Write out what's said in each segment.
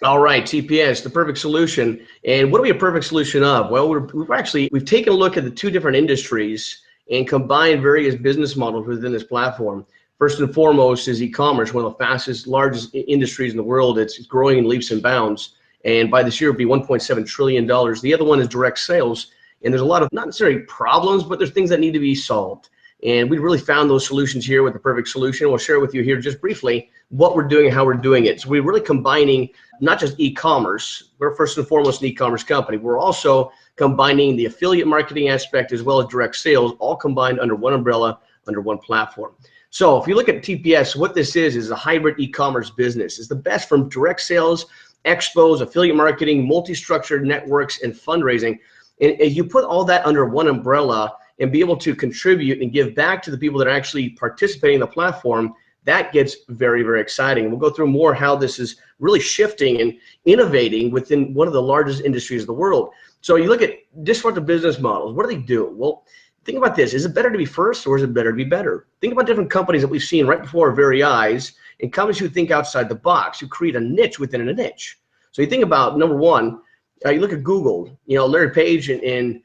All right, TPS, the perfect solution. And what are we a perfect solution of? Well, we've taken a look at the two different industries and combined various business models within this platform. First and foremost is e-commerce, one of the fastest, largest industries in the world. It's growing in leaps and bounds. And by this year, it'll be $1.7 trillion. The other one is direct sales. And there's a lot of not necessarily problems, but there's things that need to be solved. And we really found those solutions here with the perfect solution. We'll share with you here just briefly what we're doing and how we're doing it. So we're really combining not just e-commerce. We're first and foremost an e-commerce company. We're also combining the affiliate marketing aspect as well as direct sales, all combined under one umbrella, under one platform. So if you look at TPS, what this is a hybrid e-commerce business. It's the best from direct sales, expos, affiliate marketing, multi-structured networks, and fundraising. And you put all that under one umbrella and be able to contribute and give back to the people that are actually participating in the platform, that gets very, very exciting. We'll go through more how this is really shifting and innovating within one of the largest industries of the world. So you look at disruptive business models. What do they do? Well, think about this. Is it better to be first or is it better to be better? Think about different companies that we've seen right before our very eyes and companies who think outside the box, who create a niche within a niche. So you think about, number one, you look at Google, Larry Page and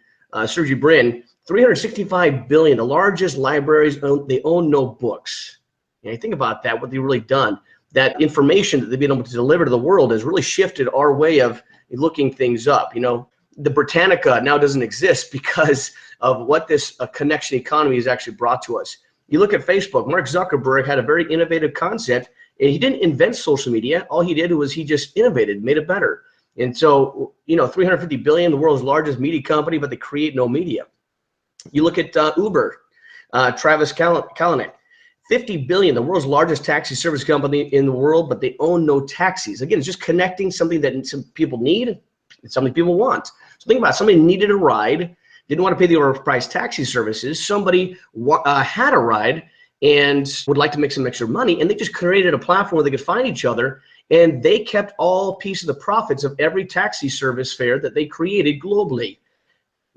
Sergey Brin, 365 billion, the largest libraries, they own no books. And you think about that, what they've really done. That information that they've been able to deliver to the world has really shifted our way of looking things up. The Britannica now doesn't exist because of what this connection economy has actually brought to us. You look at Facebook, Mark Zuckerberg had a very innovative concept, and he didn't invent social media. All he did was he just innovated, made it better. And so, 350 billion, the world's largest media company, but they create no media. You look at Uber, Travis Kalanick, 50 billion, the world's largest taxi service company in the world, but they own no taxis. Again, it's just connecting something that some people need and something people want. So think about it. Somebody needed a ride, didn't want to pay the overpriced taxi services. Somebody had a ride and would like to make some extra money, and they just created a platform where they could find each other, and they kept all piece of the profits of every taxi service fare that they created globally.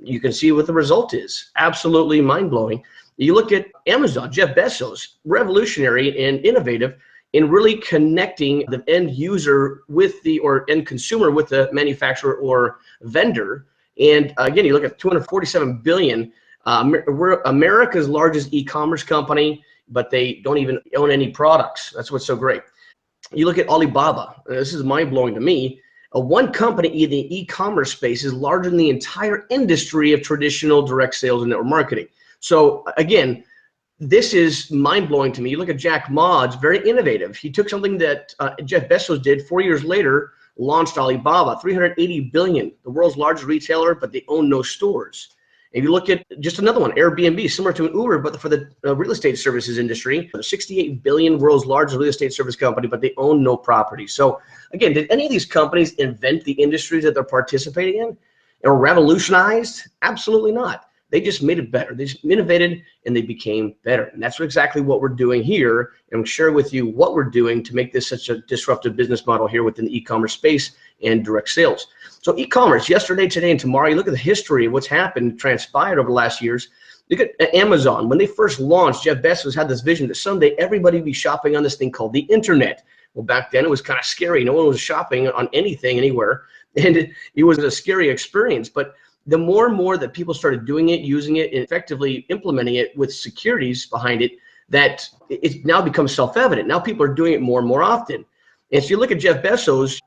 You can see what the result is. Absolutely mind-blowing. You look at Amazon, Jeff Bezos, revolutionary and innovative in really connecting the end user with or end consumer with the manufacturer or vendor. And again, you look at 247 billion. We're America's largest e-commerce company, but they don't even own any products. That's what's so great. You look at Alibaba. This is mind-blowing to me. One company in the e-commerce space is larger than the entire industry of traditional direct sales and network marketing. So again, this is mind-blowing to me. You look at Jack Ma, it's very innovative. He took something that Jeff Bezos did 4 years later, launched Alibaba, 380 billion, the world's largest retailer, but they own no stores. If you look at just another one, Airbnb, similar to an Uber, but for the real estate services industry, 68 billion, world's largest real estate service company, but they own no property. So again, did any of these companies invent the industries that they're participating in or revolutionized? Absolutely not. They just made it better. They just innovated and they became better. And that's exactly what we're doing here. And I'm sharing with you what we're doing to make this such a disruptive business model here within the e-commerce space and direct sales. So e-commerce, yesterday, today, and tomorrow, you look at the history of what's happened, transpired over the last years. Look at Amazon. When they first launched, Jeff Bezos had this vision that someday everybody would be shopping on this thing called the internet. Well, back then it was kind of scary. No one was shopping on anything, anywhere. And it was a scary experience. But the more and more that people started doing it, using it, and effectively implementing it with securities behind it, that it now becomes self-evident. Now people are doing it more and more often. And so you look at Jeff Bezos,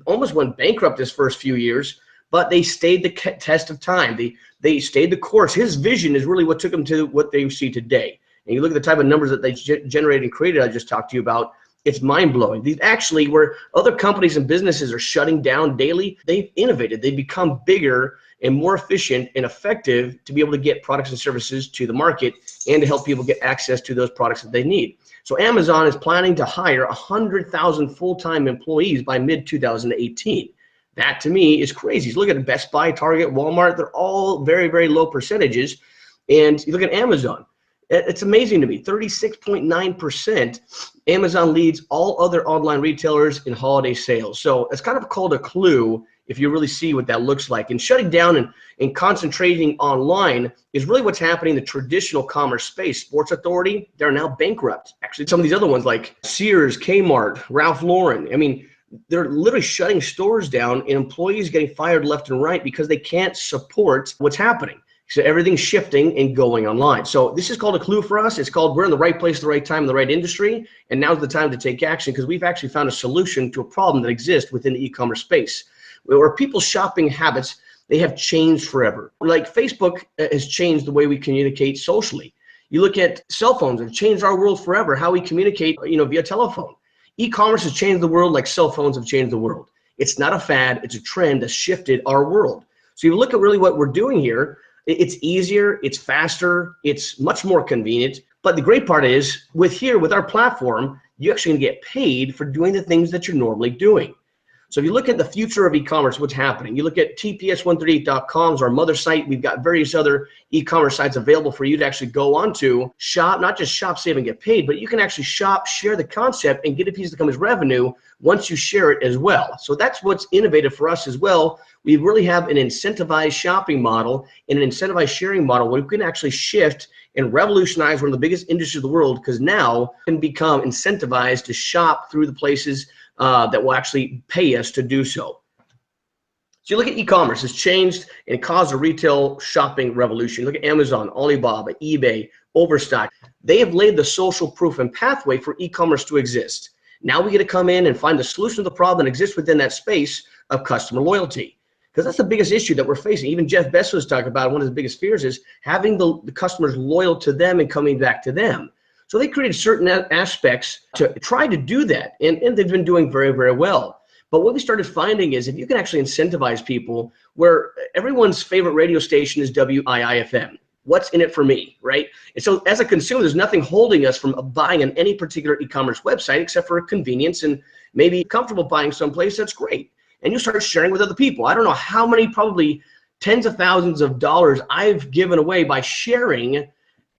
almost went bankrupt his first few years, but they stayed the test of time. They stayed the course. His vision is really what took them to what they see today. And you look at the type of numbers that they generated and created, I just talked to you about, it's mind-blowing. These actually, where other companies and businesses are shutting down daily, they've innovated. They've become bigger and more efficient and effective to be able to get products and services to the market and to help people get access to those products that they need. So Amazon is planning to hire 100,000 full-time employees by mid-2018. That to me is crazy. Look at Best Buy, Target, Walmart, they're all very, very low percentages. And you look at Amazon, it's amazing to me, 36.9%. Amazon leads all other online retailers in holiday sales. So it's kind of called a clue if you really see what that looks like. And shutting down and concentrating online is really what's happening in the traditional commerce space. Sports Authority, they're now bankrupt. Actually, some of these other ones like Sears, Kmart, Ralph Lauren, I mean, they're literally shutting stores down and employees getting fired left and right because they can't support what's happening. So everything's shifting and going online. So this is called a clue for us. It's called we're in the right place at the right time in the right industry. And now's the time to take action because we've actually found a solution to a problem that exists within the e-commerce space where people's shopping habits, they have changed forever. Like Facebook has changed the way we communicate socially. You look at cell phones, have changed our world forever, how we communicate, via telephone. E-commerce has changed the world like cell phones have changed the world. It's not a fad, it's a trend that shifted our world. So you look at really what we're doing here, it's easier, it's faster, it's much more convenient. But the great part is with our platform, you actually get paid for doing the things that you're normally doing. So if you look at the future of e-commerce, what's happening? You look at TPS138.com is our mother site. We've got various other e-commerce sites available for you to actually go onto, shop, not just shop, save, and get paid, but you can actually shop, share the concept, and get a piece of the company's revenue once you share it as well. So that's what's innovative for us as well. We really have an incentivized shopping model and an incentivized sharing model where we can actually shift and revolutionize one of the biggest industries of the world because now can become incentivized to shop through the places that will actually pay us to do so. So you look at e-commerce, it's changed and caused a retail shopping revolution. Look at Amazon, Alibaba, eBay, Overstock. They have laid the social proof and pathway for e-commerce to exist. Now we get to come in and find the solution to the problem that exists within that space of customer loyalty. Because that's the biggest issue that we're facing. Even Jeff Bezos talked about one of his biggest fears is having the customers loyal to them and coming back to them. So they created certain aspects to try to do that, and they've been doing very, very well. But what we started finding is if you can actually incentivize people where everyone's favorite radio station is WIIFM. What's in it for me, right? And so as a consumer, there's nothing holding us from buying on any particular e-commerce website except for convenience and maybe comfortable buying someplace, that's great. And you start sharing with other people. I don't know how many, probably tens of thousands of dollars I've given away by sharing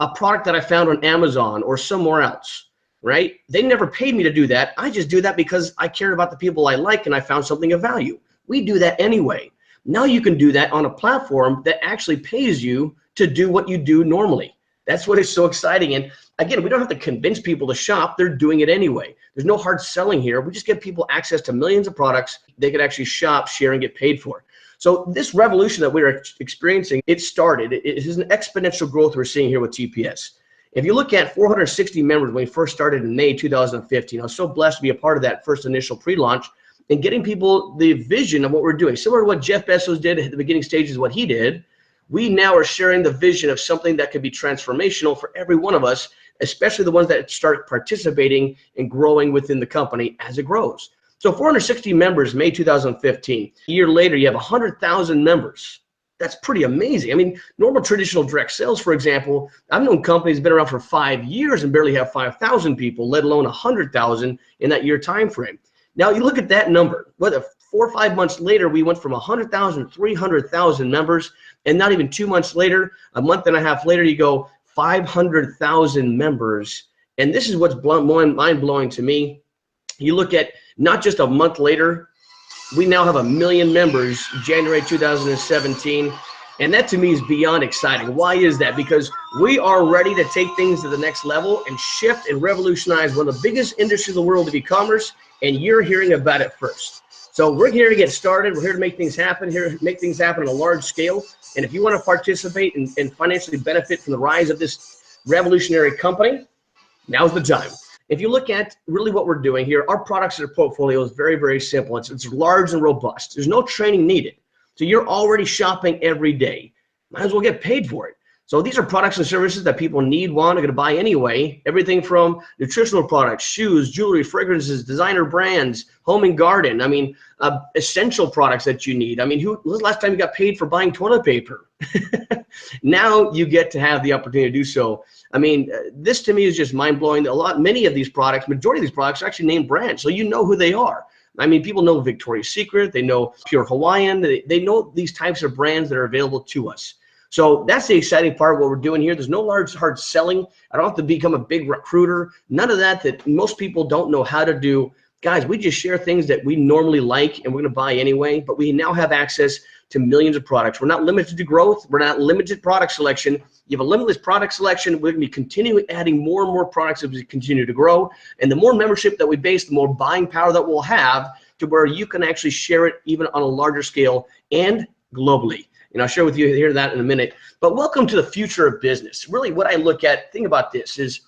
a product that I found on Amazon or somewhere else, right? They never paid me to do that. I just do that because I cared about the people I like and I found something of value. We do that anyway. Now you can do that on a platform that actually pays you to do what you do normally. That's what is so exciting. And again, we don't have to convince people to shop. They're doing it anyway. There's no hard selling here. We just give people access to millions of products they could actually shop, share, and get paid for. So this revolution that we're experiencing, it started. It is an exponential growth we're seeing here with TPS. If you look at 460 members when we first started in May 2015, I was so blessed to be a part of that first initial pre-launch and getting people the vision of what we're doing. Similar to what Jeff Bezos did at the beginning stages, what he did, we now are sharing the vision of something that could be transformational for every one of us, especially the ones that start participating and growing within the company as it grows. So 460 members, May 2015. A year later, you have 100,000 members. That's pretty amazing. I mean, normal traditional direct sales, for example, I've known companies been around for 5 years and barely have 5,000 people, let alone 100,000 in that year time frame. Now you look at that number. Whether 4 or 5 months later, we went from 100,000 to 300,000 members, and not even 2 months later, a month and a half later, you go 500,000 members. And this is what's mind-blowing to me. You look at not just a month later, we now have 1 million members, January 2017. And that to me is beyond exciting. Why is that? Because we are ready to take things to the next level and shift and revolutionize one of the biggest industries in the world of e-commerce, and you're hearing about it first. So we're here to get started. We're here to make things happen, here to make things happen on a large scale. And if you want to participate and financially benefit from the rise of this revolutionary company, now's the time. If you look at really what we're doing here, our products and our portfolio is very, very simple. It's large and robust. There's no training needed. So you're already shopping every day. Might as well get paid for it. So these are products and services that people need, want, are going to buy anyway. Everything from nutritional products, shoes, jewelry, fragrances, designer brands, home and garden. I mean, essential products that you need. I mean, when was the last time you got paid for buying toilet paper? Now you get to have the opportunity to do so. I mean, this to me is just mind-blowing. Many of these products, majority of these products are actually named brands, so you know who they are. I mean, people know Victoria's Secret, they know Pure Hawaiian, they know these types of brands that are available to us. So that's the exciting part of what we're doing here. There's no large hard selling. I don't have to become a big recruiter. None of that most people don't know how to do. Guys, we just share things that we normally like and we're going to buy anyway, but we now have access to millions of products. We're not limited to growth. We're not limited product selection. You have a limitless product selection. We're going to be continuing adding more and more products as we continue to grow. And the more membership that we base, the more buying power that we'll have to where you can actually share it even on a larger scale and globally. And I'll share with you here that in a minute. But welcome to the future of business. Really what I look at, think about this is,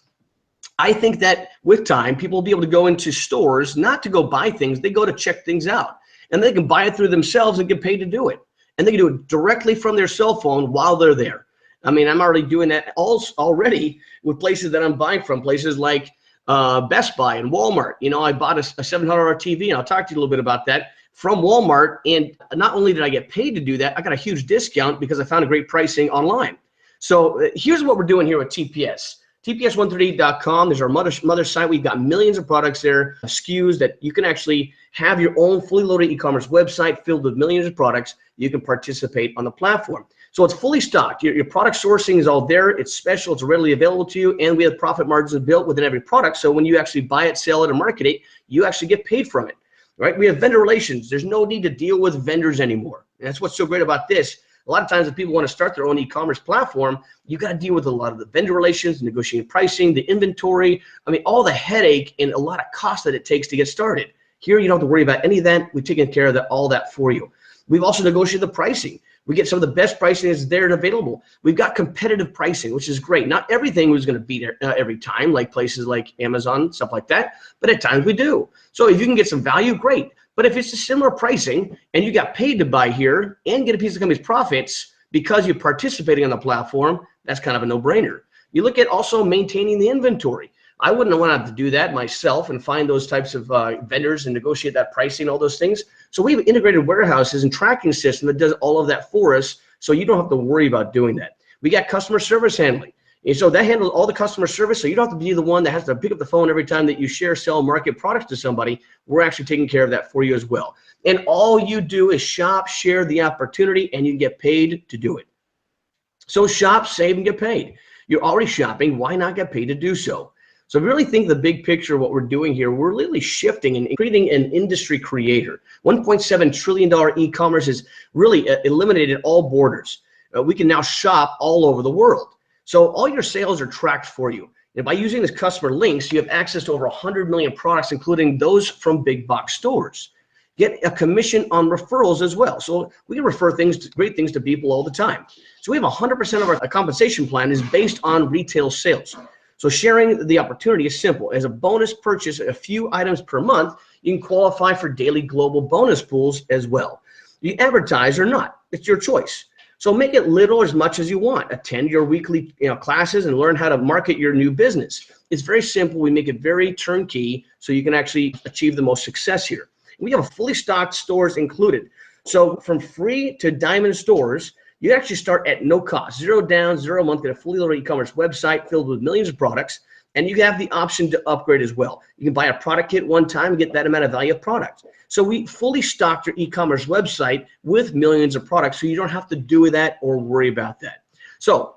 I think that with time, people will be able to go into stores, not to go buy things, they go to check things out. And they can buy it through themselves and get paid to do it. And they can do it directly from their cell phone while they're there. I mean, I'm already doing that already with places that I'm buying from, places like Best Buy and Walmart. You know, I bought a $700 TV, and I'll talk to you a little bit about that, from Walmart. And not only did I get paid to do that, I got a huge discount because I found a great pricing online. So here's what we're doing here with TPS. TPS138.com. There's our mother site. We've got millions of products there, SKUs that you can actually have your own fully loaded e-commerce website filled with millions of products. You can participate on the platform. So it's fully stocked. Your product sourcing is all there. It's special. It's readily available to you. And we have profit margins built within every product. So when you actually buy it, sell it, or market it, you actually get paid from it, right? We have vendor relations. There's no need to deal with vendors anymore. And that's what's so great about this. A lot of times if people want to start their own e-commerce platform, you got to deal with a lot of the vendor relations, negotiating pricing, the inventory. I mean, all the headache and a lot of cost that it takes to get started. Here, you don't have to worry about any of that. We've taken care of all that for you. We've also negotiated the pricing. We get some of the best pricing that's there and available. We've got competitive pricing, which is great. Not everything was going to be there every time, like places like Amazon, stuff like that. But at times we do. So if you can get some value, great. But if it's a similar pricing and you got paid to buy here and get a piece of the company's profits because you're participating on the platform, that's kind of a no-brainer. You look at also maintaining the inventory. I wouldn't want to have to do that myself and find those types of vendors and negotiate that pricing, all those things. So we have integrated warehouses and tracking system that does all of that for us, so you don't have to worry about doing that. We got customer service handling. And so that handles all the customer service, so you don't have to be the one that has to pick up the phone every time that you share, sell, market products to somebody. We're actually taking care of that for you as well. And all you do is shop, share the opportunity, and you get paid to do it. So shop, save, and get paid. You're already shopping. Why not get paid to do so? So really think the big picture of what we're doing here, we're literally shifting and creating an industry creator. $1.7 trillion e-commerce has really eliminated all borders. We can now shop all over the world. So all your sales are tracked for you. And by using this customer links, you have access to over 100 million products, including those from big box stores. Get a commission on referrals as well. So we can refer great things to people all the time. So we have 100% of our compensation plan is based on retail sales. So sharing the opportunity is simple. As a bonus purchase, a few items per month, you can qualify for daily global bonus pools as well. You advertise or not, it's your choice. So make it little or as much as you want. Attend your weekly classes and learn how to market your new business. It's very simple. We make it very turnkey so you can actually achieve the most success here. We have fully stocked stores included. So from free to diamond stores, you actually start at no cost, $0 down, $0 a month, get a fully loaded e-commerce website filled with millions of products, and you have the option to upgrade as well. You can buy a product kit one time and get that amount of value of product. So we fully stocked your e-commerce website with millions of products, so you don't have to do that or worry about that. So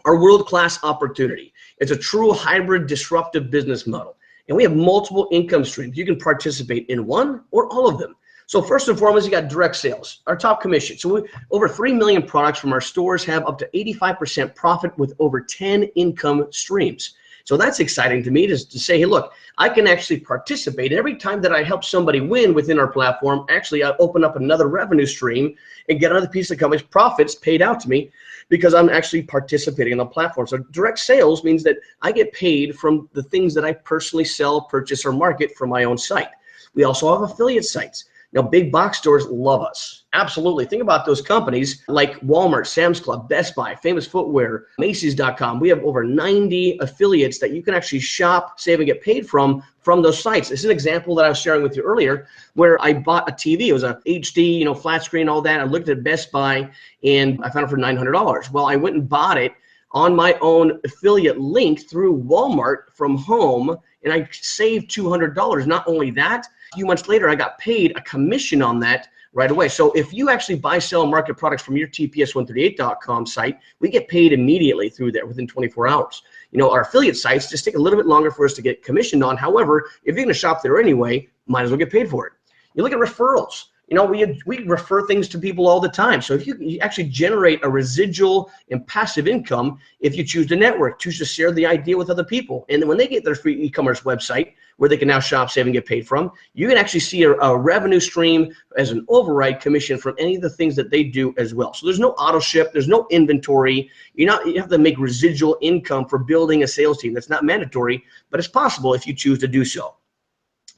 our world-class opportunity. It's a true hybrid disruptive business model, and we have multiple income streams. You can participate in one or all of them. So first and foremost, you got direct sales, our top commission. So over 3 million products from our stores have up to 85% profit with over 10 income streams. So that's exciting to me to say, hey, look, I can actually participate. Every time that I help somebody win within our platform, actually I open up another revenue stream and get another piece of the company's profits paid out to me because I'm actually participating in the platform. So direct sales means that I get paid from the things that I personally sell, purchase, or market from my own site. We also have affiliate sites. Now, big box stores love us. Absolutely. Think about those companies like Walmart, Sam's Club, Best Buy, Famous Footwear, Macy's.com. We have over 90 affiliates that you can actually shop, save, and get paid from those sites. This is an example that I was sharing with you earlier where I bought a TV. It was a HD, flat screen, all that. I looked at Best Buy and I found it for $900. Well, I went and bought it on my own affiliate link through Walmart from home, and I saved $200. Not only that, a few months later, I got paid a commission on that right away. So if you actually buy, sell, and market products from your TPS138.com site, we get paid immediately through there within 24 hours. Our affiliate sites just take a little bit longer for us to get commissioned on. However, if you're going to shop there anyway, might as well get paid for it. You look at referrals. We refer things to people all the time. So if you actually generate a residual and passive income, if you choose to network, choose to share the idea with other people. And then when they get their free e-commerce website, where they can now shop, save, and get paid from. You can actually see a revenue stream as an override commission from any of the things that they do as well. So there's no auto ship, there's no inventory. You have to make residual income for building a sales team. That's not mandatory, but it's possible if you choose to do so.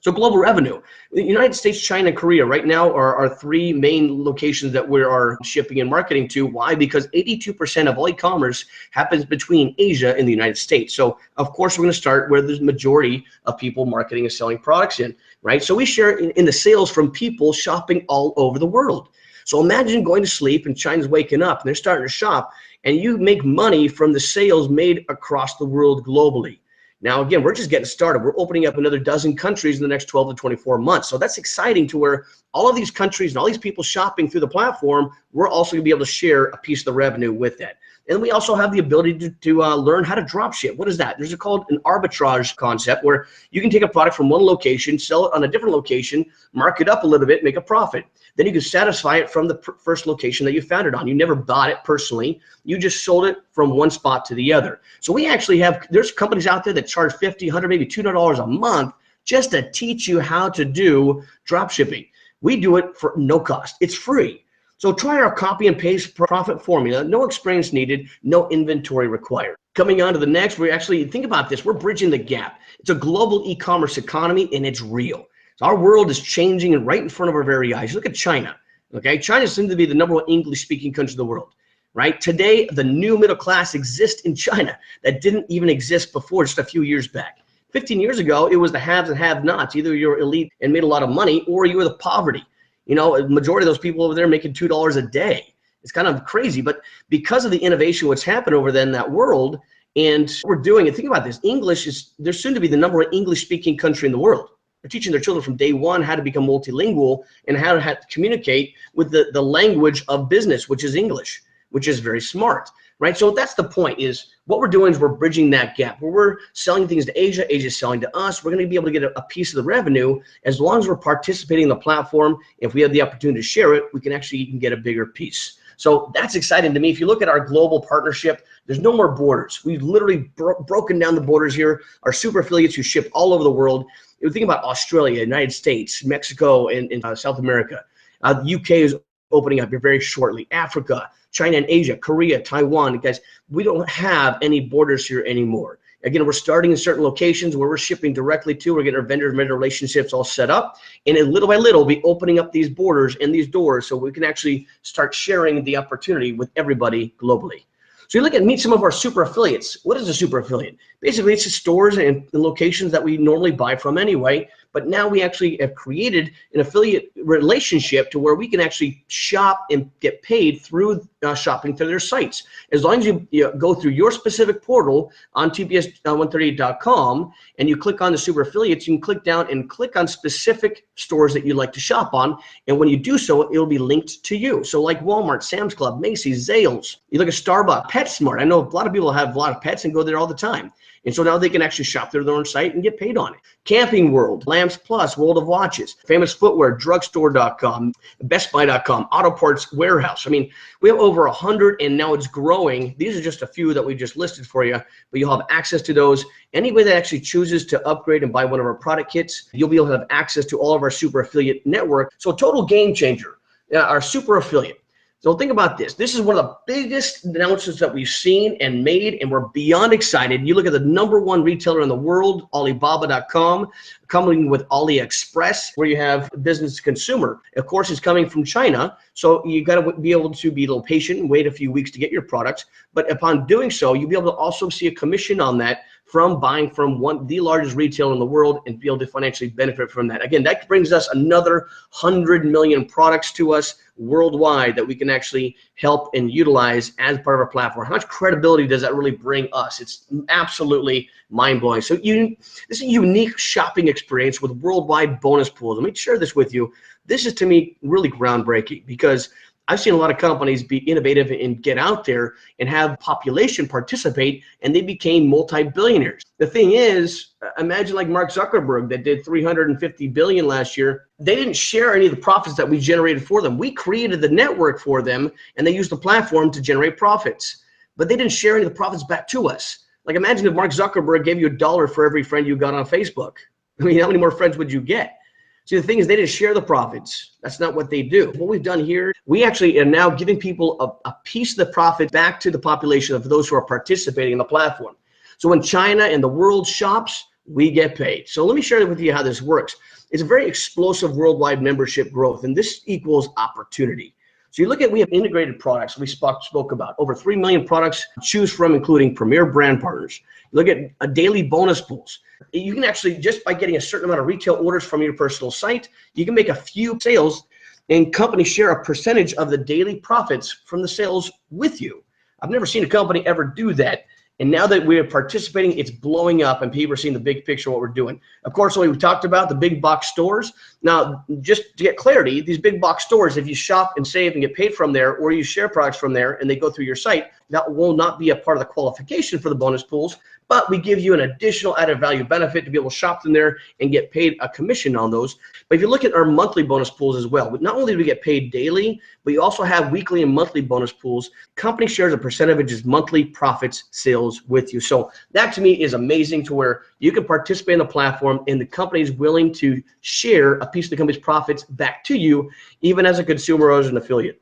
So global revenue, the United States, China, Korea right now are our three main locations that we are shipping and marketing to. Why? Because 82% of all e-commerce happens between Asia and the United States. So of course we're going to start where there's majority of people marketing and selling products in, right? So we share in the sales from people shopping all over the world. So imagine going to sleep and China's waking up and they're starting to shop, and you make money from the sales made across the world globally. Now, again, we're just getting started. We're opening up another dozen countries in the next 12 to 24 months. So that's exciting, to where all of these countries and all these people shopping through the platform, we're also going to be able to share a piece of the revenue with that. And we also have the ability to learn how to drop ship. What is that? There's called an arbitrage concept, where you can take a product from one location, sell it on a different location, mark it up a little bit, make a profit. Then you can satisfy it from the first location that you found it on. You never bought it personally. You just sold it from one spot to the other. So we actually have, there's companies out there that charge $50, $100, maybe $200 a month just to teach you how to do drop shipping. We do it for no cost. It's free. So try our copy and paste profit formula. No experience needed, no inventory required. Coming on to the next, we actually, think about this, we're bridging the gap. It's a global e-commerce economy, and it's real. So our world is changing and right in front of our very eyes. Look at China, okay? China seems to be the #1 English-speaking country in the world, right? Today, the new middle class exists in China that didn't even exist before, just a few years back. 15 years ago, it was the haves and have-nots. Either you're elite and made a lot of money, or you were the poverty. You know, a majority of those people over there making $2 a day. It's kind of crazy, but because of the innovation, what's happened over there in that world, and what we're doing, and think about this, English is, they're soon to be the #1 English-speaking country in the world. They're teaching their children from day one how to become multilingual and how to communicate with the language of business, which is English, which is very smart, right? So that's the point, is what we're doing is we're bridging that gap. Where we're selling things to Asia, Asia's selling to us. We're going to be able to get a piece of the revenue as long as we're participating in the platform. If we have the opportunity to share it, we can actually even get a bigger piece. So that's exciting to me. If you look at our global partnership, there's no more borders. We've literally broken down the borders here. Our super affiliates who ship all over the world. You think about Australia, United States, Mexico, and South America. The UK is opening up here very shortly. Africa, China and Asia, Korea, Taiwan. Guys, we don't have any borders here anymore. Again, we're starting in certain locations where we're shipping directly to. We're getting our vendor relationships all set up. And then little by little, we'll be opening up these borders and these doors so we can actually start sharing the opportunity with everybody globally. So you look at, meet some of our super affiliates. What is a super affiliate? Basically, it's the stores and the locations that we normally buy from anyway, but now we actually have created an affiliate relationship to where we can actually shop and get paid through shopping through their sites. As long as you go through your specific portal on TPS138.com and you click on the super affiliates, you can click down and click on specific stores that you'd like to shop on. And when you do so, it'll be linked to you. So like Walmart, Sam's Club, Macy's, Zales. You look at Starbucks, PetSmart. I know a lot of people have a lot of pets and go there all the time. And so now they can actually shop through their own site and get paid on it. Camping World, Lamps Plus, World of Watches, Famous Footwear, Drugstore.com, BestBuy.com, Auto Parts Warehouse. I mean, we have over 100 and now it's growing. These are just a few that we just listed for you, but you'll have access to those. Anybody that actually chooses to upgrade and buy one of our product kits, you'll be able to have access to all of our super affiliate network. So total game changer, our super affiliate. So think about this. This is one of the biggest announcements that we've seen and made, and we're beyond excited. You look at the #1 retailer in the world, Alibaba.com, coming with AliExpress, where you have business to consumer. Of course, it's coming from China, so you got to be able to be a little patient and wait a few weeks to get your products. But upon doing so, you'll be able to also see a commission on that from buying from the largest retailer in the world and be able to financially benefit from that. Again, that brings us another 100 million products to us worldwide that we can actually help and utilize as part of our platform. How much credibility does that really bring us? It's absolutely mind-blowing. So this is a unique shopping experience with worldwide bonus pools. Let me share this with you. This is, to me, really groundbreaking, because I've seen a lot of companies be innovative and get out there and have population participate, and they became multi-billionaires. The thing is, imagine like Mark Zuckerberg that did 350 billion last year. They didn't share any of the profits that we generated for them. We created the network for them, and they used the platform to generate profits. But they didn't share any of the profits back to us. Like, imagine if Mark Zuckerberg gave you $1 for every friend you got on Facebook. I mean, how many more friends would you get? See, the thing is, they didn't share the profits. That's not what they do. What we've done here, we actually are now giving people a piece of the profit back to the population of those who are participating in the platform. So when China and the world shops, we get paid. So let me share with you how this works. It's a very explosive worldwide membership growth, and this equals opportunity. So you look at, we have integrated products we spoke about, over 3 million products to choose from, including premier brand partners. You look at a daily bonus pools. You can actually, just by getting a certain amount of retail orders from your personal site, you can make a few sales and companies share a percentage of the daily profits from the sales with you. I've never seen a company ever do that. And now that we're participating, it's blowing up and people are seeing the big picture of what we're doing. Of course, we talked about the big box stores. Now, just to get clarity, these big box stores, if you shop and save and get paid from there, or you share products from there and they go through your site, that will not be a part of the qualification for the bonus pools, but we give you an additional added value benefit to be able to shop them there and get paid a commission on those. But if you look at our monthly bonus pools as well, not only do we get paid daily, but you also have weekly and monthly bonus pools. Company shares a percentage of its monthly profits sales with you. So that to me is amazing, to where you can participate in the platform and the company is willing to share a piece of the company's profits back to you, even as a consumer or as an affiliate.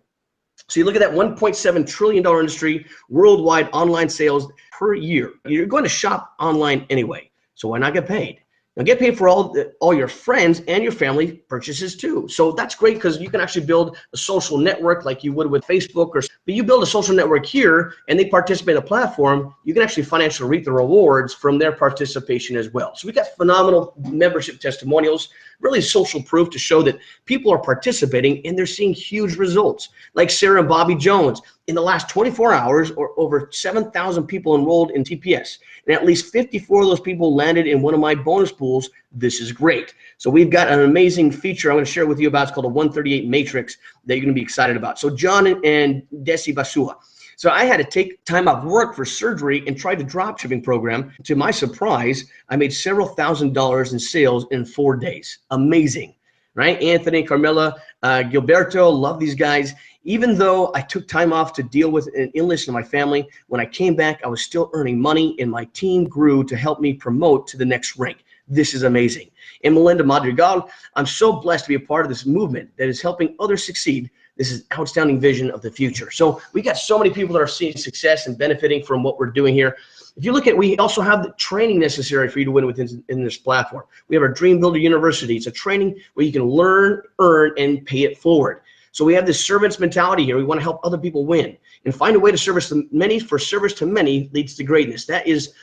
So you look at that $1.7 trillion industry, worldwide online sales per year. You're going to shop online anyway, so why not get paid? Now get paid for all your friends and your family purchases too. So that's great, because you can actually build a social network like you would with Facebook, but you build a social network here and they participate in the platform, you can actually financially reap the rewards from their participation as well. So we got phenomenal membership testimonials, really social proof to show that people are participating and they're seeing huge results. Like Sarah and Bobby Jones, in the last 24 hours, or over 7,000 people enrolled in TPS, and at least 54 of those people landed in one of my bonus pools. This is great. So we've got an amazing feature I'm going to share with you about. It's called a 138 matrix that you're going to be excited about. So John and Desi Basua. So I had to take time off work for surgery and tried the drop shipping program. To my surprise, I made several $1,000s in sales in 4 days. Amazing, right? Anthony, Carmela, Gilberto, love these guys. Even though I took time off to deal with an illness in my family, when I came back, I was still earning money and my team grew to help me promote to the next rank. This is amazing. And Melinda Madrigal, I'm so blessed to be a part of this movement that is helping others succeed. This is an outstanding vision of the future. So we got so many people that are seeing success and benefiting from what we're doing here. If you look at, we also have the training necessary for you to win within this platform. We have our Dream Builder University. It's a training where you can learn, earn, and pay it forward. So we have this servant's mentality here. We want to help other people win and find a way to service the many, for service to many leads to greatness. That is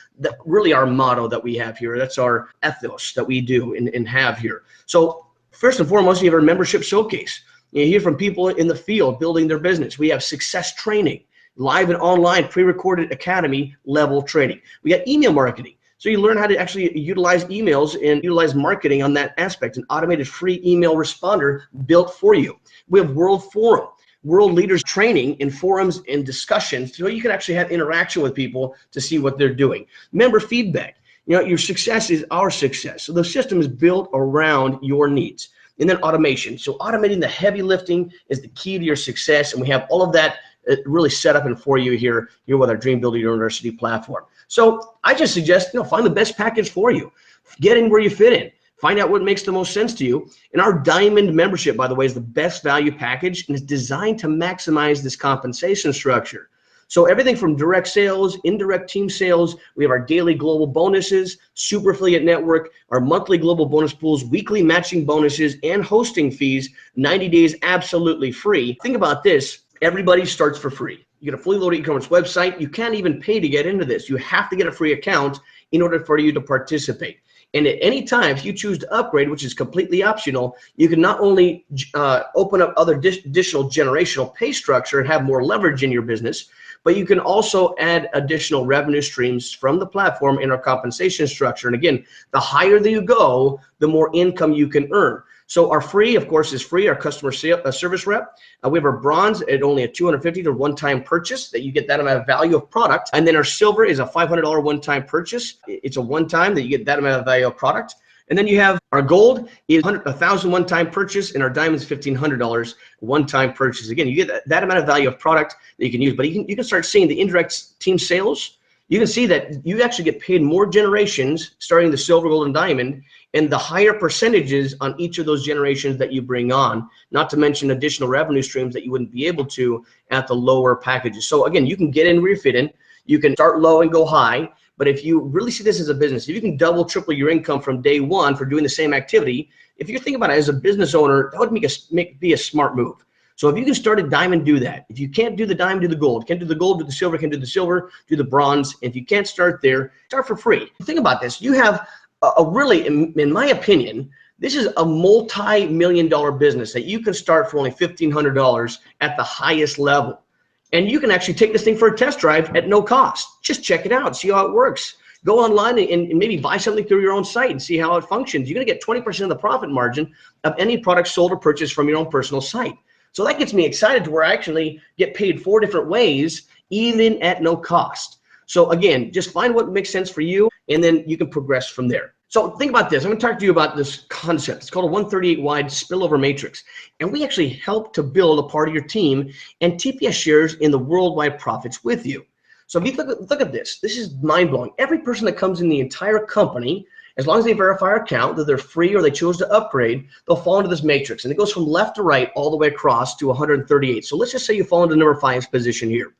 really our motto that we have here. That's our ethos that we do and have here. So first and foremost, you have our membership showcase. You hear from people in the field building their business. We have success training, live and online pre-recorded academy level training. We got email marketing. So you learn how to actually utilize emails and utilize marketing on that aspect. An automated free email responder built for you. We have World Forum, world leaders training in forums and discussions, so you can actually have interaction with people to see what they're doing. Member feedback. You know, your success is our success. So the system is built around your needs. And then automation. So automating the heavy lifting is the key to your success. And we have all of that really set up and for you here with our Dream Builder University platform. So I just suggest, find the best package for you. Get in where you fit in. Find out what makes the most sense to you. And our Diamond membership, by the way, is the best value package and is designed to maximize this compensation structure. So everything from direct sales, indirect team sales, we have our daily global bonuses, super affiliate network, our monthly global bonus pools, weekly matching bonuses, and hosting fees, 90 days absolutely free. Think about this, everybody starts for free. You get a fully loaded e-commerce website. You can't even pay to get into this. You have to get a free account in order for you to participate. And at any time, if you choose to upgrade, which is completely optional, you can not only open up other additional generational pay structure and have more leverage in your business, but you can also add additional revenue streams from the platform in our compensation structure. And again, the higher that you go, the more income you can earn. So our free, of course, is free, our customer service rep. We have our bronze at only a $250 one-time purchase that you get that amount of value of product. And then our silver is a $500 one-time purchase. It's a one-time that you get that amount of value of product. And then you have our gold is $1,000 one-time purchase, and our diamonds $1,500 one-time purchase. Again, you get that amount of value of product that you can use, but you can start seeing the indirect team sales. You can see that you actually get paid more generations starting the silver, gold, and diamond, and the higher percentages on each of those generations that you bring on, not to mention additional revenue streams that you wouldn't be able to at the lower packages. So again, you can get in where you're fit in, you can start low and go high, but if you really see this as a business, if you can double, triple your income from day one for doing the same activity, if you're thinking about it as a business owner, that would be a smart move. So if you can start a diamond, do that. If you can't do the diamond, do the gold. Can't do the gold, do the silver. Can't do the silver, do the bronze. If you can't start there, start for free. Think about this. You have a really, in my opinion, this is a multi-million-dollar business that you can start for only $1,500 at the highest level. And you can actually take this thing for a test drive at no cost. Just check it out, see how it works. Go online and maybe buy something through your own site and see how it functions. You're gonna get 20% of the profit margin of any product sold or purchased from your own personal site. So that gets me excited to where I actually get paid 4 different ways, even at no cost. So again, just find what makes sense for you, and then you can progress from there. So think about this. I'm going to talk to you about this concept. It's called a 138 wide spillover matrix. And we actually help to build a part of your team and TPS shares in the worldwide profits with you. So if you look at this, this is mind blowing. Every person that comes in the entire company, as long as they verify our account that they're free or they chose to upgrade, they'll fall into this matrix. And it goes from left to right all the way across to 138. So let's just say you fall into number 5's position here.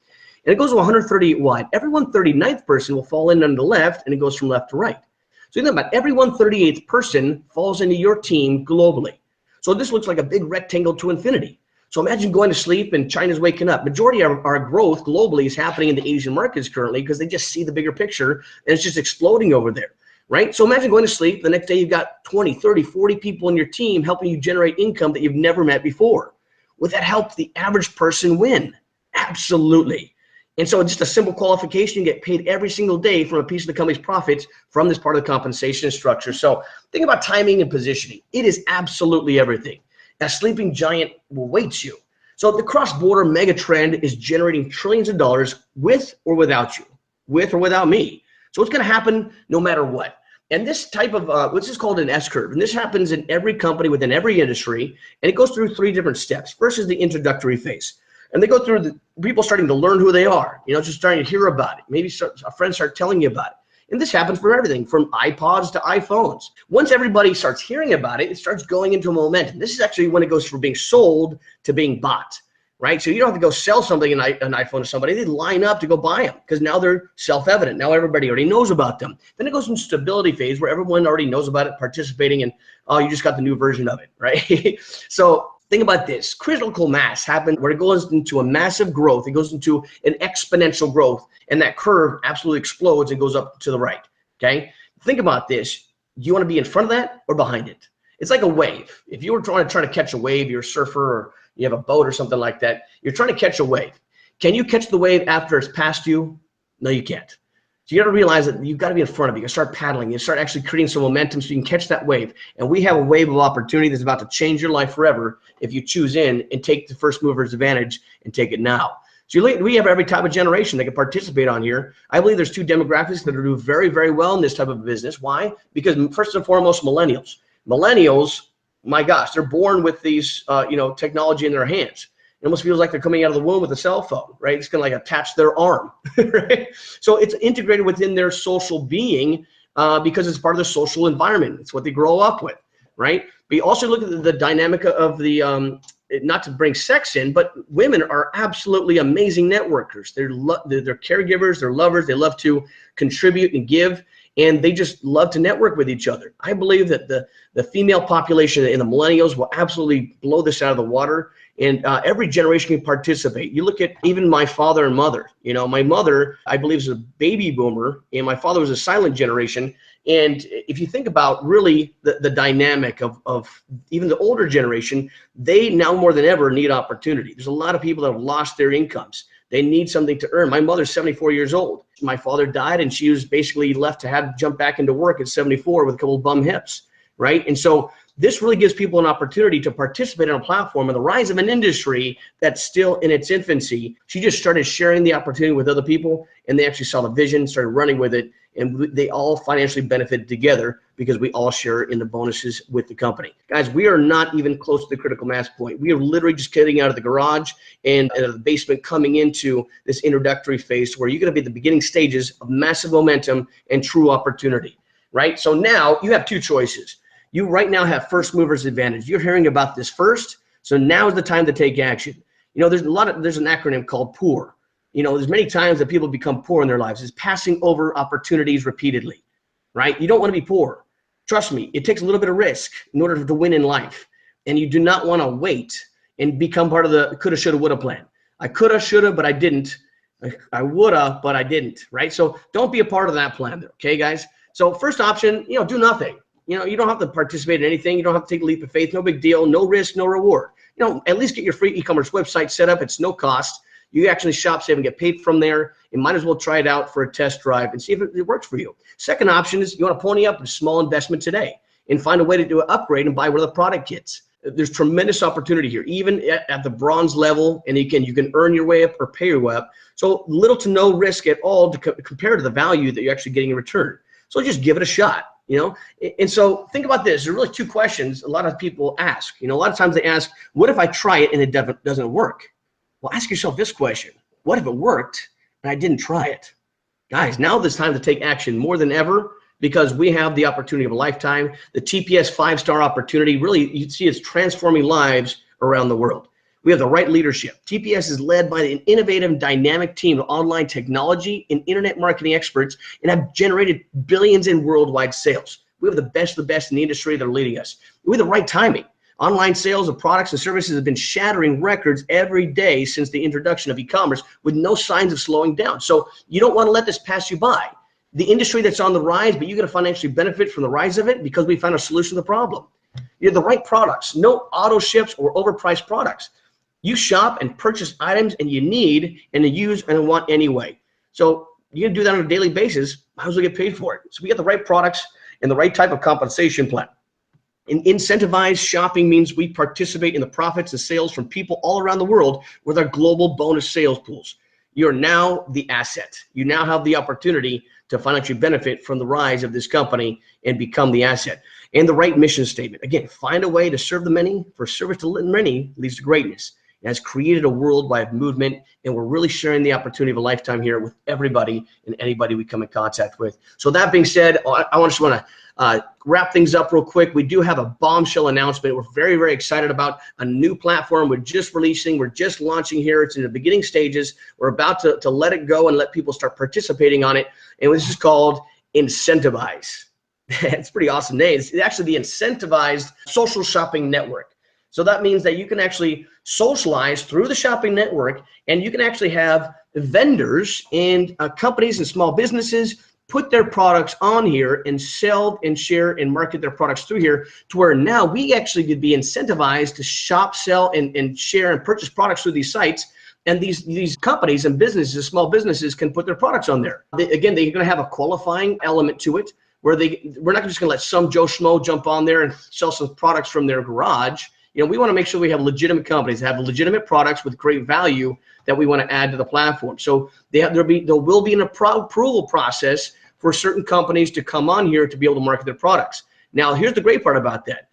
And it goes to 138 wide. Every 139th person will fall in on the left, and it goes from left to right. So you think about every 138th person falls into your team globally. So this looks like a big rectangle to infinity. So imagine going to sleep and China's waking up. Majority of our growth globally is happening in the Asian markets currently because they just see the bigger picture and it's just exploding over there, right? So imagine going to sleep, the next day you've got 20, 30, 40 people in your team helping you generate income that you've never met before. Would that help the average person win? Absolutely. And so just a simple qualification, you get paid every single day from a piece of the company's profits from this part of the compensation structure. So think about timing and positioning. It is absolutely everything. A sleeping giant awaits you. So the cross-border mega trend is generating trillions of dollars with or without you, with or without me. So it's going to happen no matter what. And this type of, what's this called an S-curve. And this happens in every company within every industry. And it goes through 3 different steps. First is the introductory phase. And they go through the people starting to learn who they are, just starting to hear about it. Maybe a friend start telling you about it. And this happens for everything from iPods to iPhones. Once everybody starts hearing about it, it starts going into a momentum. This is actually when it goes from being sold to being bought, right? So you don't have to go sell something, an iPhone to somebody. They line up to go buy them because now they're self-evident. Now everybody already knows about them. Then it goes into stability phase where everyone already knows about it, participating, and oh, you just got the new version of it, right? So think about this. Critical mass happens where it goes into a massive growth. It goes into an exponential growth, and that curve absolutely explodes and goes up to the right, okay? Think about this. Do you want to be in front of that or behind it? It's like a wave. If you were trying to catch a wave, you're a surfer or you have a boat or something like that, you're trying to catch a wave. Can you catch the wave after it's past you? No, you can't. So you got to realize that you've got to be in front of it. You start paddling. You start actually creating some momentum so you can catch that wave. And we have a wave of opportunity that's about to change your life forever if you choose in and take the first mover's advantage and take it now. So we have every type of generation that can participate on here. I believe there's 2 demographics that are doing very, very well in this type of business. Why? Because first and foremost, millennials. Millennials, my gosh, they're born with these, technology in their hands. It almost feels like they're coming out of the womb with a cell phone, right? It's going to like attach their arm, right? So it's integrated within their social being because it's part of their social environment. It's what they grow up with, right? But you also look at the dynamic of the, not to bring sex in, but women are absolutely amazing networkers. They're caregivers, they're lovers, they love to contribute and give, and they just love to network with each other. I believe that the female population in the millennials will absolutely blow this out of the water. And every generation can participate. You look at even my father and mother. My mother, I believe, is a baby boomer, and my father was a silent generation. And if you think about really the dynamic of even the older generation, they now more than ever need opportunity. There's a lot of people that have lost their incomes. They need something to earn. My mother's 74 years old. My father died, and she was basically left to jump back into work at 74 with a couple of bum hips, right? And so this really gives people an opportunity to participate on a platform and the rise of an industry that's still in its infancy. She just started sharing the opportunity with other people, and they actually saw the vision, started running with it, and they all financially benefited together because we all share in the bonuses with the company. Guys, we are not even close to the critical mass point. We are literally just getting out of the garage and the basement coming into this introductory phase where you're going to be at the beginning stages of massive momentum and true opportunity. right? So now you have two choices. You right now have first movers advantage. You're hearing about this first, so now is the time to take action. You know, there's an acronym called POOR. You know, there's many times that people become poor in their lives. It's passing over opportunities repeatedly, right? You don't want to be poor. Trust me, it takes a little bit of risk in order to win in life. And you do not want to wait and become part of the coulda, shoulda, woulda plan. I coulda, shoulda, but I didn't. I woulda, but I didn't, right? So don't be a part of that plan there, okay, guys? So first option, you know, do nothing. You know, you don't have to participate in anything. You don't have to take a leap of faith. No big deal. No risk, no reward. You know, at least get your free e-commerce website set up. It's no cost. You actually shop, save, and get paid from there. You might as well try it out for a test drive and see if it works for you. Second option is you want to pony up a small investment today and find a way to do an upgrade and buy one of the product kits. There's tremendous opportunity here, even at the bronze level, and you can earn your way up or pay your way up. So little to no risk at all to compare to the value that you're actually getting in return. So just give it a shot, you know? And so think about this. There are really two questions a lot of people ask. You know, a lot of times they ask, what if I try it and it doesn't work? Well, ask yourself this question. What if it worked and I didn't try it? Guys, now it's time to take action more than ever, because we have the opportunity of a lifetime. The TPS 5-star opportunity, really, you see it's transforming lives around the world. We have the right leadership. TPS is led by an innovative and dynamic team of online technology and internet marketing experts and have generated billions in worldwide sales. We have the best in the industry that are leading us. We have the right timing. Online sales of products and services have been shattering records every day since the introduction of e-commerce, with no signs of slowing down. So you don't want to let this pass you by. The industry that's on the rise, but you're going to financially benefit from the rise of it because we found a solution to the problem. You have the right products, no auto ships or overpriced products. You shop and purchase items and you need and you use and want anyway. So you can do that on a daily basis. Might as well get paid for it. So we got the right products and the right type of compensation plan. And incentivized shopping means we participate in the profits and sales from people all around the world with our global bonus sales pools. You're now the asset. You now have the opportunity to financially benefit from the rise of this company and become the asset. And the right mission statement. Again, find a way to serve the many, for service to many leads to greatness. It has created a worldwide movement, and we're really sharing the opportunity of a lifetime here with everybody and anybody we come in contact with. So that being said, I just want to wrap things up real quick. We do have a bombshell announcement. We're very, very excited about a new platform we're just releasing. We're just launching here. It's in the beginning stages. We're about to let it go and let people start participating on it. And this is called Incentivize. It's a pretty awesome name. It's actually the Incentivized Social Shopping Network. So that means that you can actually socialize through the shopping network, and you can actually have vendors and companies and small businesses put their products on here and sell and share and market their products through here, to where now we actually could be incentivized to shop, sell, and share and purchase products through these sites. And these companies and businesses, small businesses, can put their products on there. Again, they're going to have a qualifying element to it, where we're not just going to let some Joe Schmo jump on there and sell some products from their garage. You know, we want to make sure we have legitimate companies that have legitimate products with great value that we want to add to the platform. So there will be an approval process for certain companies to come on here to be able to market their products. Now, here's the great part about that.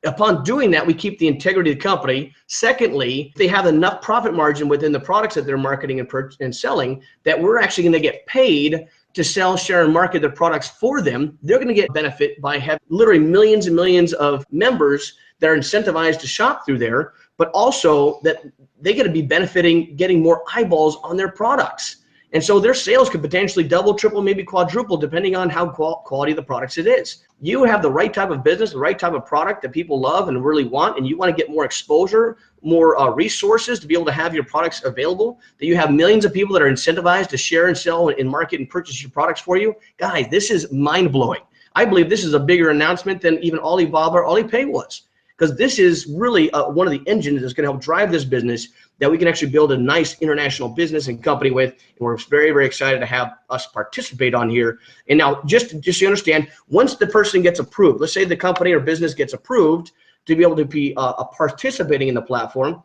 Upon doing that, we keep the integrity of the company. Secondly, they have enough profit margin within the products that they're marketing and selling that we're actually going to get paid to sell, share, and market their products for them. They're going to get benefit by having literally millions and millions of members that are incentivized to shop through there, but also that they get to be benefiting, getting more eyeballs on their products. And so their sales could potentially double, triple, maybe quadruple, depending on how quality of the products it is. You have the right type of business, the right type of product that people love and really want, and you want to get more exposure, more resources to be able to have your products available, that you have millions of people that are incentivized to share and sell and market and purchase your products for you. Guys, this is mind-blowing. I believe this is a bigger announcement than even Alibaba or Alipay was, because this is really one of the engines that's going to help drive this business, that we can actually build a nice international business and company with. And we're very, very excited to have us participate on here. And now, just so you understand, once the person gets approved, let's say the company or business gets approved to be able to be participating in the platform,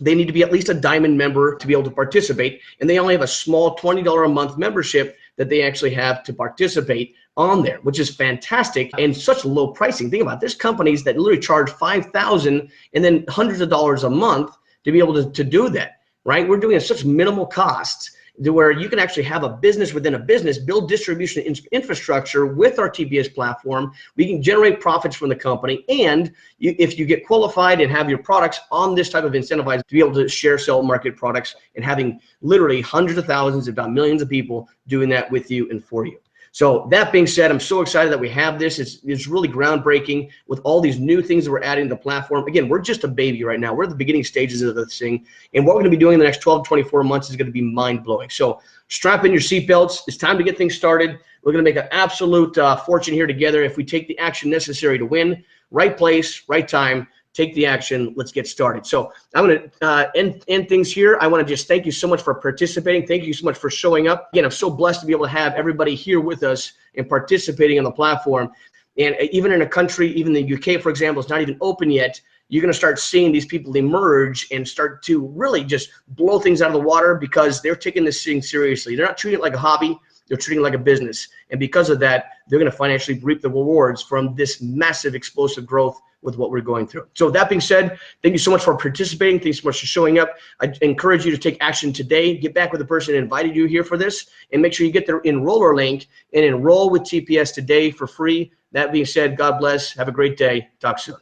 they need to be at least a diamond member to be able to participate. And they only have a small $20 a month membership that they actually have to participate on there, which is fantastic and such low pricing. Think about it. There's companies that literally charge $5,000 and then hundreds of dollars a month to be able to do that, right? We're doing it at such minimal costs. to where you can actually have a business within a business, build distribution infrastructure with our TPS platform. We can generate profits from the company, and if you get qualified and have your products on this type of incentivized, to be able to share, sell, market products, and having literally hundreds of thousands, if not millions of people doing that with you and for you. So that being said, I'm so excited that we have this. It's really groundbreaking with all these new things that we're adding to the platform. Again, we're just a baby right now. We're at the beginning stages of this thing. And what we're going to be doing in the next 12 to 24 months is going to be mind-blowing. So strap in your seatbelts. It's time to get things started. We're going to make an absolute fortune here together if we take the action necessary to win. Right place, right time. Take the action. Let's get started. So I'm going to end things here. I want to just thank you so much for participating. Thank you so much for showing up. Again, I'm so blessed to be able to have everybody here with us and participating on the platform. And even in a country, even the UK, for example, is not even open yet. You're going to start seeing these people emerge and start to really just blow things out of the water because they're taking this thing seriously. They're not treating it like a hobby. They're treating it like a business. And because of that, they're going to financially reap the rewards from this massive explosive growth with what we're going through. So that being said, thank you so much for participating. Thanks so much for showing up. I encourage you to take action today. Get back with the person that invited you here for this, and make sure you get their enroller link and enroll with TPS today for free. That being said, God bless. Have a great day. Talk soon.